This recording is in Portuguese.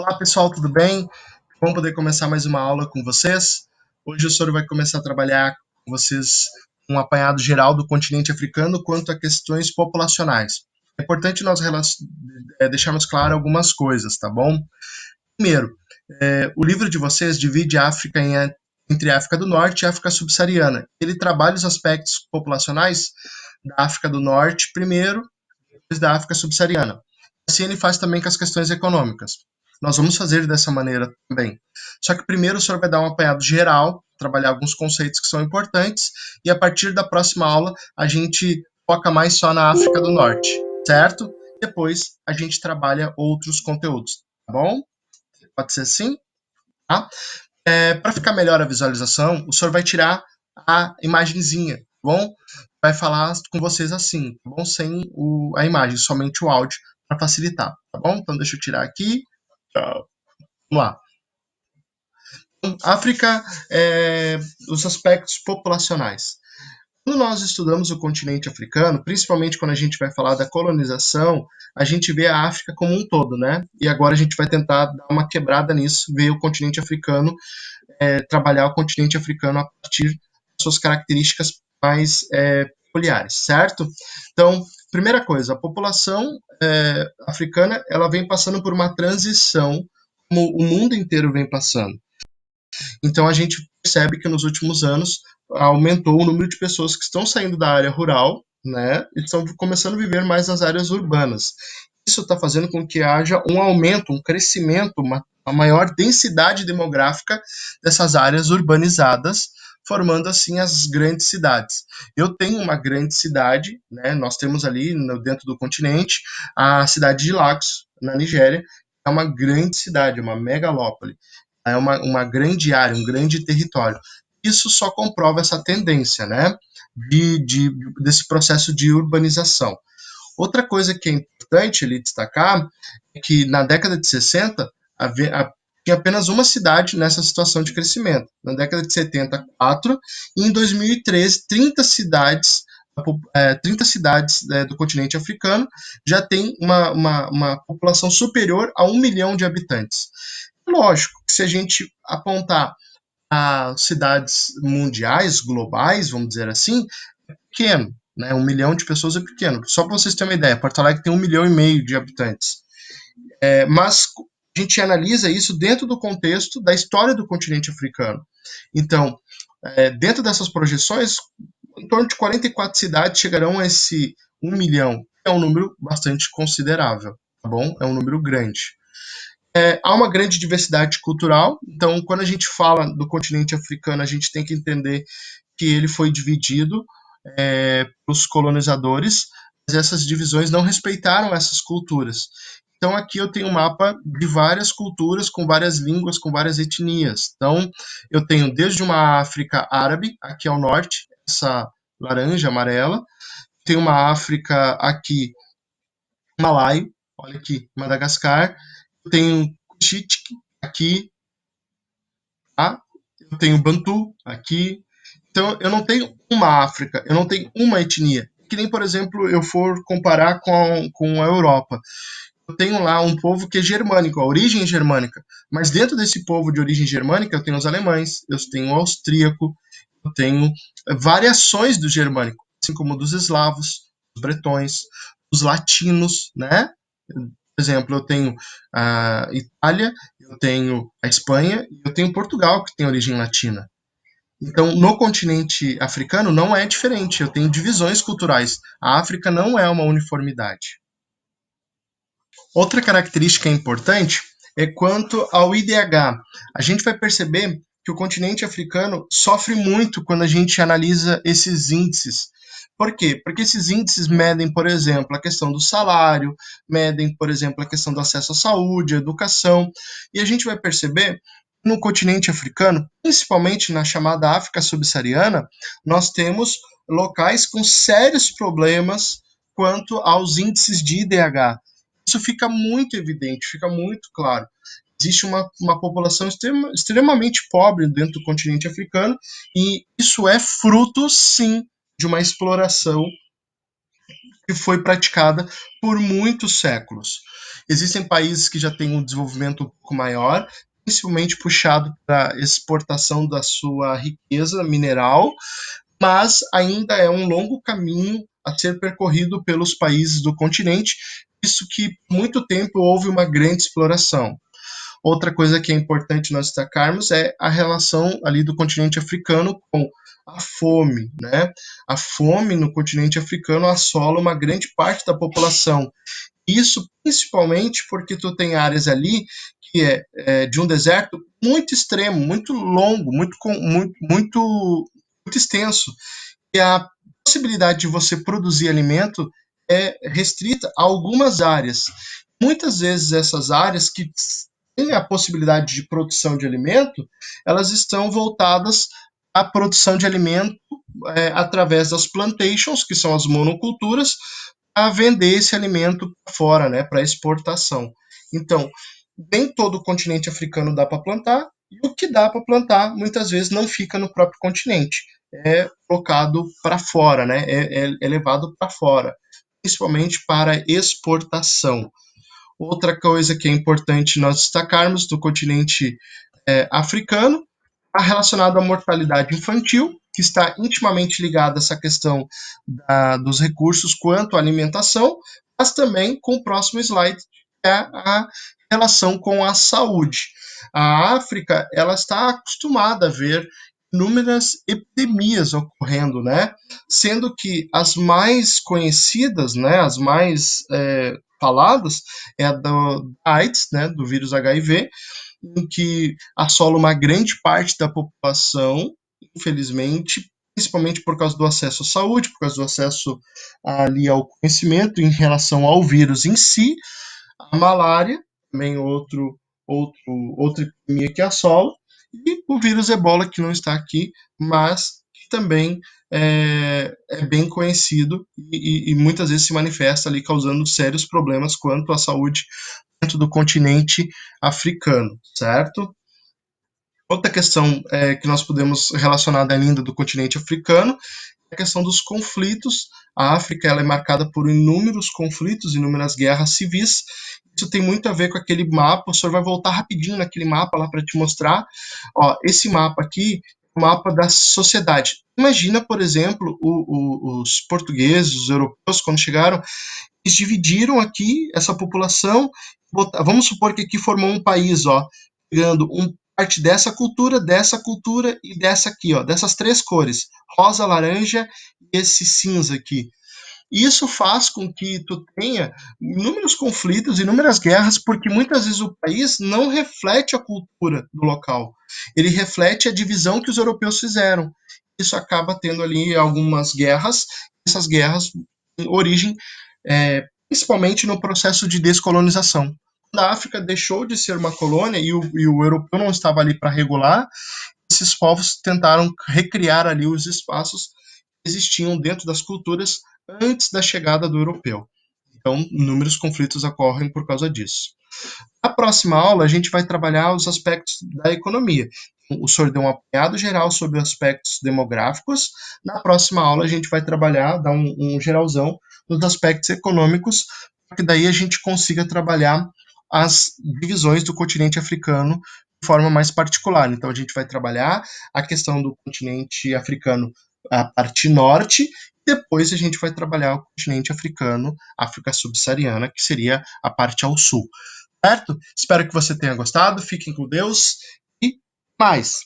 Olá pessoal, tudo bem? Vamos poder começar mais uma aula com vocês. Hoje o senhor vai começar a trabalhar com vocês um apanhado geral do continente africano quanto a questões populacionais. É importante nós deixarmos claro algumas coisas, tá bom? Primeiro, o livro de vocês divide a África entre a África do Norte e a África subsaariana. Ele trabalha os aspectos populacionais da África do Norte primeiro, depois da África subsaariana. Assim ele faz também com as questões econômicas. Nós vamos fazer dessa maneira também. Só que primeiro o senhor vai dar um apanhado geral, trabalhar alguns conceitos que são importantes, e a partir da próxima aula a gente foca mais só na África do Norte, certo? Depois a gente trabalha outros conteúdos, tá bom? Pode ser assim? Tá? Para ficar melhor a visualização, o senhor vai tirar a imagenzinha, tá bom? Vai falar com vocês assim, tá bom? Sem a imagem, somente o áudio, para facilitar, tá bom? Então deixa eu tirar aqui. Vamos lá. África, os aspectos populacionais. Quando nós estudamos o continente africano, principalmente quando a gente vai falar da colonização, a gente vê a África como um todo, né? E agora a gente vai tentar dar uma quebrada nisso, ver o continente africano, trabalhar o continente africano a partir das suas características mais peculiares, certo? Então, primeira coisa, a população africana, ela vem passando por uma transição, como o mundo inteiro vem passando. Então a gente percebe que nos últimos anos aumentou o número de pessoas que estão saindo da área rural, né, e estão começando a viver mais nas áreas urbanas. Isso está fazendo com que haja um aumento, um crescimento, uma maior densidade demográfica dessas áreas urbanizadas, formando assim as grandes cidades. Eu tenho uma grande cidade, né, nós temos ali dentro do continente a cidade de Lagos, na Nigéria, é uma grande cidade, uma megalópole, é uma grande área, um grande território. Isso só comprova essa tendência, né, desse processo de urbanização. Outra coisa que é importante ali destacar é que na década de 60 tinha apenas uma cidade nessa situação de crescimento. Na década de 70, 4, e em 2013, 30 cidades do continente africano já tem uma população superior a 1 milhão de habitantes. Lógico que se a gente apontar as cidades mundiais, globais, vamos dizer assim, é pequeno, né? 1 milhão de pessoas é pequeno. Só para vocês terem uma ideia, Porto Alegre tem 1,5 milhão de habitantes. Mas a gente analisa isso dentro do contexto da história do continente africano. Então, dentro dessas projeções, em torno de 44 cidades chegarão a esse 1 milhão. É um número bastante considerável, tá bom? É um número grande. Há uma grande diversidade cultural, então quando a gente fala do continente africano, a gente tem que entender que ele foi dividido pelos colonizadores, mas essas divisões não respeitaram essas culturas. Então aqui eu tenho um mapa de várias culturas, com várias línguas, com várias etnias. Então eu tenho desde uma África árabe, aqui ao norte, essa laranja, amarela, tem uma África aqui, malaio, olha aqui, Madagascar, eu tenho Kuchitic aqui, tá? Eu tenho Bantu aqui. Então, eu não tenho uma África, eu não tenho uma etnia. Que nem, por exemplo, eu for comparar com a Europa. Eu tenho lá um povo que é germânico, a origem é germânica. Mas dentro desse povo de origem germânica, eu tenho os alemães, eu tenho o austríaco, eu tenho variações do germânico, assim como dos eslavos, dos bretões, dos latinos, né? Por exemplo, eu tenho a Itália, eu tenho a Espanha e eu tenho Portugal, que tem origem latina. Então, no continente africano não é diferente, eu tenho divisões culturais. A África não é uma uniformidade. Outra característica importante é quanto ao IDH. A gente vai perceber que o continente africano sofre muito quando a gente analisa esses índices. Por quê? Porque esses índices medem, por exemplo, a questão do salário, medem, por exemplo, a questão do acesso à saúde, à educação, e a gente vai perceber que no continente africano, principalmente na chamada África subsaariana, nós temos locais com sérios problemas quanto aos índices de IDH. Isso fica muito evidente, fica muito claro. Existe uma população extremamente pobre dentro do continente africano e isso é fruto, sim, de uma exploração que foi praticada por muitos séculos. Existem países que já têm um desenvolvimento um pouco maior, principalmente puxado para exportação da sua riqueza mineral, mas ainda é um longo caminho a ser percorrido pelos países do continente, visto que por muito tempo houve uma grande exploração. Outra coisa que é importante nós destacarmos é a relação ali do continente africano com a fome, né? A fome no continente africano assola uma grande parte da população. Isso principalmente porque tu tem áreas ali que é de um deserto muito extremo, muito longo, muito extenso, e a possibilidade de você produzir alimento é restrita a algumas áreas. Muitas vezes essas áreas que têm a possibilidade de produção de alimento, elas estão voltadas à produção de alimento através das plantations, que são as monoculturas, a vender esse alimento para fora, né, para exportação. Então, nem todo o continente africano dá para plantar, e o que dá para plantar, muitas vezes, não fica no próprio continente. É colocado para fora, né, é levado para fora, principalmente para exportação. Outra coisa que é importante nós destacarmos do continente africano está relacionado à mortalidade infantil, que está intimamente ligada a essa questão dos recursos quanto à alimentação, mas também com o próximo slide, que é a relação com a saúde. A África ela está acostumada a ver inúmeras epidemias ocorrendo, né? Sendo que as mais conhecidas, né, as mais faladas, é a do AIDS, né, do vírus HIV, em que assola uma grande parte da população, infelizmente, principalmente por causa do acesso à saúde, por causa do acesso ali ao conhecimento em relação ao vírus em si, a malária, também outra epidemia que assola, e o vírus ebola, que não está aqui, mas que também é bem conhecido e muitas vezes se manifesta ali causando sérios problemas quanto à saúde dentro do continente africano, certo? Outra questão que nós podemos relacionar ainda do continente africano é a questão dos conflitos. A África ela é marcada por inúmeros conflitos, inúmeras guerras civis. Isso tem muito a ver com aquele mapa. O senhor vai voltar rapidinho naquele mapa lá para te mostrar. Ó, esse mapa aqui é o mapa da sociedade. Imagina, por exemplo, os portugueses, os europeus, quando chegaram, eles dividiram aqui essa população. Vamos supor que aqui formou um país, ó, pegando parte dessa cultura e dessa aqui, ó, dessas três cores, rosa, laranja e esse cinza aqui. Isso faz com que tu tenha inúmeros conflitos, inúmeras guerras, porque muitas vezes o país não reflete a cultura do local. Ele reflete a divisão que os europeus fizeram. Isso acaba tendo ali algumas guerras. Essas guerras têm origem principalmente no processo de descolonização. Quando a África deixou de ser uma colônia e o europeu não estava ali para regular, esses povos tentaram recriar ali os espaços que existiam dentro das culturas antes da chegada do europeu. Então, inúmeros conflitos ocorrem por causa disso. Na próxima aula, a gente vai trabalhar os aspectos da economia. O senhor deu um apanhado geral sobre aspectos demográficos. Na próxima aula, a gente vai trabalhar, dar um geralzão nos aspectos econômicos, para que daí a gente consiga trabalhar as divisões do continente africano de forma mais particular. Então, a gente vai trabalhar a questão do continente africano, a parte norte, depois a gente vai trabalhar o continente africano, África subsaariana, que seria a parte ao sul. Certo? Espero que você tenha gostado. Fiquem com Deus e mais.